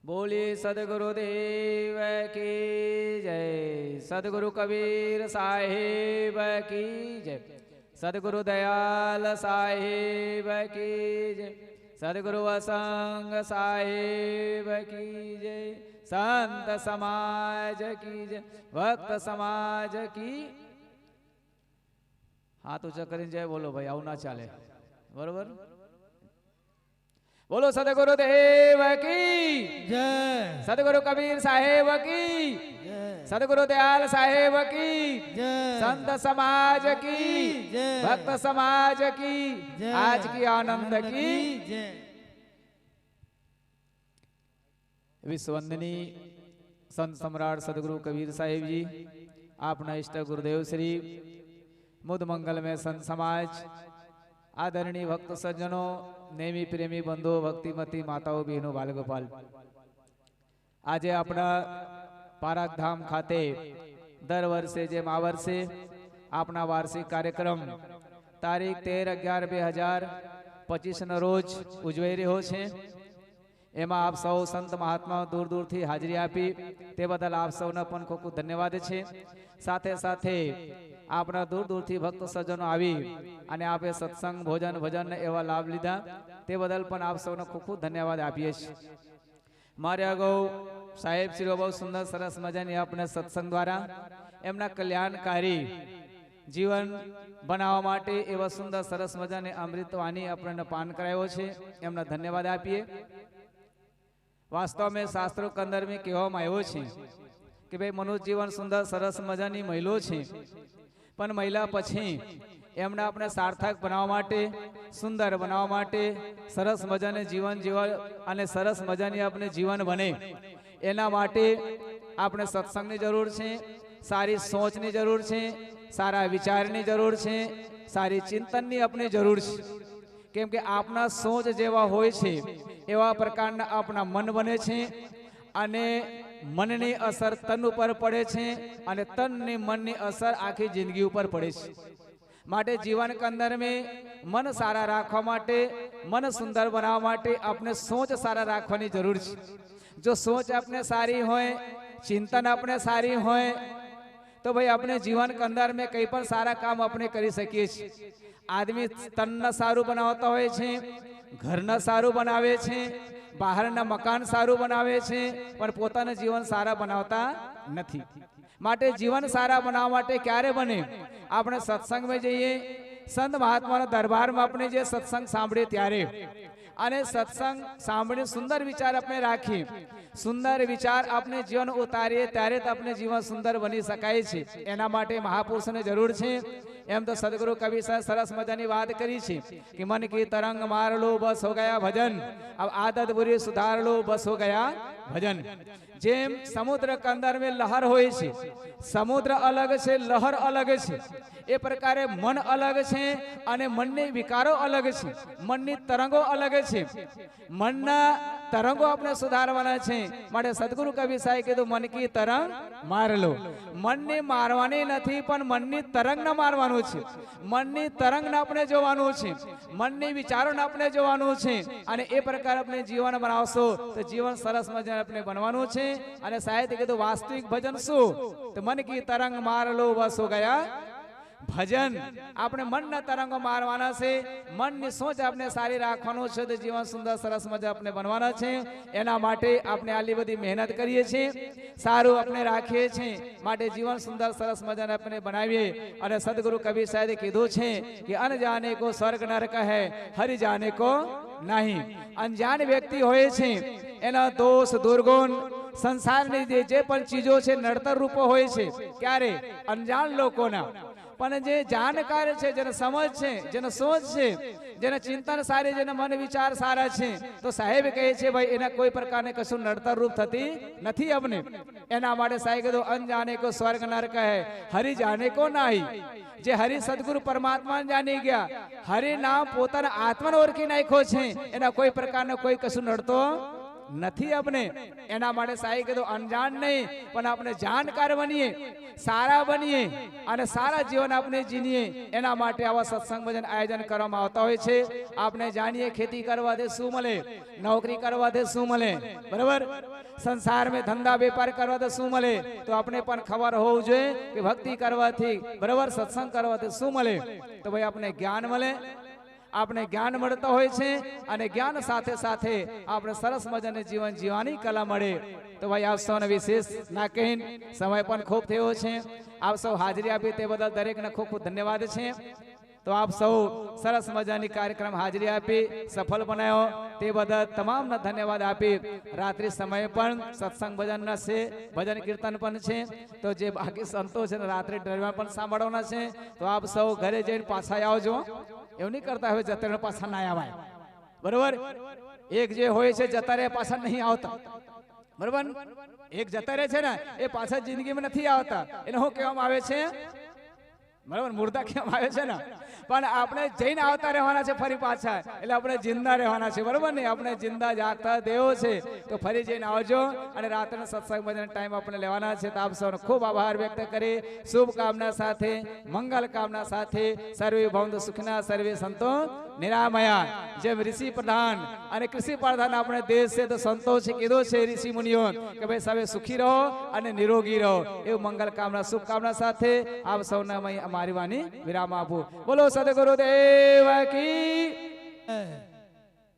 बोलिए सदगुरुदेव की जय। सदगुरु कबीर साहिब की जय। सदगुरु दयाल साहिब की जय। सदगुरु असंग साहिब की जय। संत समाज की जय। भक्त समाज की हाथ ऊंचा करीने जय बोलो भाई, आવું ना चाले बरोबर। बोलो सदगुरु देव की जय। सदगुरु कबीर साहेब की जय। सदगुरु दयाल साहेब की जय। संत समाज की जय। भक्त समाज की जय। आज की आनंद की जय। विश्ववंदनी संत सम्राट सदगुरु कबीर साहेब जी, आपना इष्ट गुरुदेव श्री मुद मंगल में संत समाज, आदरणीय भक्त सज्जनों, नेमी प्रेमी बंधु, भक्तिमती माताओं बहनों, बाल गोपाल, आज अपना पाराक धाम खाते दर वर्षे जेम आ वर्षे अपना वार्षिक कार्यक्रम तारीख 13/11/2025 न रोज उजवाई रह्यो छे। एमा आप सौ संत महात्मा दूर दूर थी हाजरी आपी ते बदल आप सौना पण खूब खूब धन्यवाद छे। साथे साथे आपना दूर दूर थी भक्त सज्जनों आवी अने आपे सत्संग भोजन भजन एवा लाभ लीधा ते बदल पण आप सौने खूब खूब धन्यवाद आपीए छे। मारे अगाऊ साहेब श्री बहु सुंदर सरस मजानी अपने सत्संग द्वारा एमना कल्याणकारी जीवन बनावा माटे एवा सुंदर सरस मजाने अमृतवाणी अपने पान करायो छे, एमना धन्यवाद आपीए। वास्तव में शास्त्रों के अंदर में कहेवामां आव्युं छे कि भाई मनुष्य जीवन सुंदर सरस मजानी महिलो छे, पण महिला पछी एमने अपने सार्थक बनावा माटे, सुंदर बनावा माटे, सरस मजाने जीवन जीवा अने सरस मजानी अपने जीवन बने एना माटे आपने सत्संगनी जरूर छे, सारी सोचनी जरूर छे, सारा विचारनी जरूर छे, सारी चिंतननी अपनी जरूर छे। केम के आपना सोच जेवा होय छे एवा प्रकारना आपना मन बने छे अने मननी असर तन पर पड़े छे अने तननी मननी असर आखी जिंदगी पर पड़े छे। माटे जीवन के अंदर में मन सारा राखवा माटे, मन सुंदर बनावा माटे अपने सोच सारा राखवानी जरूर छे। जो सोच अपने सारी होय, चिंतन अपने सारी होय तो भाई अपने जीवन के अंदर में कई पर सारा काम अपने करी सकीए छे। आदमी तन न सारू बनावता होय छे, घर न सारू बनावे छे, बाहर न मकान सारू बनावे छे, पर पोताना जीवन सारा बनावता नथी। माटे जीवन सारा बनावा माटे क्यारे बने? आपणे सत्संग में जईए, संत महात्माना दरबार में अपने जे सत्संग सांभळीए त्यारे अने सत्संग सांभळीने सुंदर विचार अपने राखी, सुंदर विचार अपने जीवन उतारीए त्यारे तो अपने जीवन सुंदर बनी शकाय छे। एना माटे महापुरुषोने जरूर छे। एम तो सदगुरु कवि साहेब सरस मजानी बात करी छे कि मन की तरंग मार लो बस हो गया भजन, अब आदत बुरी सुधार लो बस हो गया भजन। जेम समुद्र के अंदर में लहर होय छे, समुद्र अलग छे, लहर अलग छे, ए प्रकारे मन अलग छे अने मननी विकारो अलग छे, मननी तरंगो अलग छे। मनना तरंगो अपने सुधारवाना छे। माटे सदगुरु कवि साहेब कीधुं मन की तरंग मार लो। मनने मारवानी नथी पण मननी तरंग न मारवानुं छे। मननी तरंग ने अपने जोवानुं छे, मननी विचारो ने अपने जोवानुं छे अने ए प्रकार अपने जीवन बनावशो तो जीवन सरस मजाने अपने बनवानुं छे। अने साहित्य कीधुं वास्तविक भजन शुं? तो मन की तरंग मार लो बस हो गया भजन। आपने मन न तरंगो मारवाना छे, मन ની सोच आपने सारी राखवानो छे तो जीवन सुंदर सरस मजा अपने बनवाना छे। एना माटे आपने आली बधी मेहनत करीए छे, सारू अपने राखीए छे, माटे जीवन सुंदर सरस मजाने अपने बनावीए। अने सदगुरु कबीर साहेबे कीधुं छे कि अनजाने को स्वर्ग नरक है, हरि जाने को नहीं। अनजान व्यक्ति होय छे एना दोष दुर्गुण संसारनी जे पण चीजो छे नड़तर रूपो होय छे क्यारे अनजान लोकोना, पण जे जानकार छे, जेने समझ छे, जेने सोच छे, जेने चिंतन सारी, जेने मन विचार सारा छे तो साहेब कहे छे भाई एना कोई प्रकार ने कशुं नड़तर रूप थती नथी। अपने एना माटे साहेब कीधुं अनजाने को स्वर्ग नरक है, हरि जाने को नाही। जे हरि सदगुरु परमात्मा जानी गया, हरि नाम पोताना आत्मा ने ओळखी नाख्यो छे, एना कोई प्रकार ने कोई कशुं नड़तो નથી આપણે એના માટે સાહેબ કીધું અનજાન નહીં પણ આપણે જાણકાર બનીએ, સારા બનીએ અને સારા જીવન આપણે જીવીએ એના માટે આવા સત્સંગ ભજન આયોજન કરવામાં આવતા હોય છે. આપણે જાણીએ ખેતી કરવાથી શું મળે, નોકરી કરવાથી શું મળે, બરાબર, સંસાર में ધંધા વેપાર કરવાથી શું મળે, તો આપણે પણ ખબર હોવું જોઈએ કે ભક્તિ કરવાથી, બરાબર, સત્સંગ કરવાથી શું મળે, તો ભાઈ આપણે જ્ઞાન મળે, આપણે જ્ઞાન મળતા હોય છે અને જ્ઞાન સાથે સાથે આપણે સરસ મજાનું જીવન જીવવાની કલા મળે. તો ભાઈ આપ સૌને વિશેષ ના કહીને સમય પણ ખૂબ થયો છે. આપ સૌ હાજરી આપી તે બદલ દરેકને ખૂબ ખૂબ ધન્યવાદ છે. તો આપ સૌ સરસ મજાની કાર્યક્રમ હાજરી આપી સફળ બનાવ્યો તે બદલ તમામને ધન્યવાદ આપી. રાત્રિ સમયે પણ સત્સંગ ભજન છે, ભજન કીર્તન પણ છે. તો જે બાકી સંતો છે ને રાત્રિ દરમિયાન પણ સાંભળવાના છે. તો આપ સૌ ઘરે જઈને પાછા આવજો. એવું નહીં કરતા હવે જતા પાછા ના આવાય, બરોબર. એક જે હોય છે જતા રહે પાછા નહીં આવતા, બરોબર. એક જતા રહે છે ને એ પાછા જિંદગીમાં નથી આવતા. એને શું કહેવામાં આવે છે, બરાબર, મુર્દા કહેવામાં આવે છે ને. પણ આપણે જઈને આવતા રહેવાના છે ફરી પાછા, એટલે આપણે જિંદા રહેવાના છે, બરોબર ને. આપણે જિંદા જાગતા દેવો છે. તો ફરી જઈને આવજો અને રાત્રિનો સત્સંગ ભજન ટાઈમ આપણે લેવાના છે. તો આપ સૌનો ખૂબ આભાર વ્યક્ત કરી શુભકામના સાથે, મંગલ કામના સાથે સર્વે ભવંતુ સુખના, સર્વે સંતો નિરામયા. જેમ ઋષિ પ્રધાન અને કૃષિ પ્રધાન આપણે દેશ છે તો સંતો છે કીધો છે ઋષિ મુનિઓ કે ભાઈ સર્વે સુખી રહો અને નિરોગી રહો. એવું મંગલ કામના શુભકામના સાથે આપ સૌના મારી વાણી વિરામ આપું. બોલો સદગુરુદેવ કી.